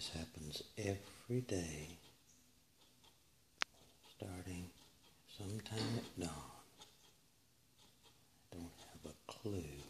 This happens every day, starting sometime at dawn. I don't have a clue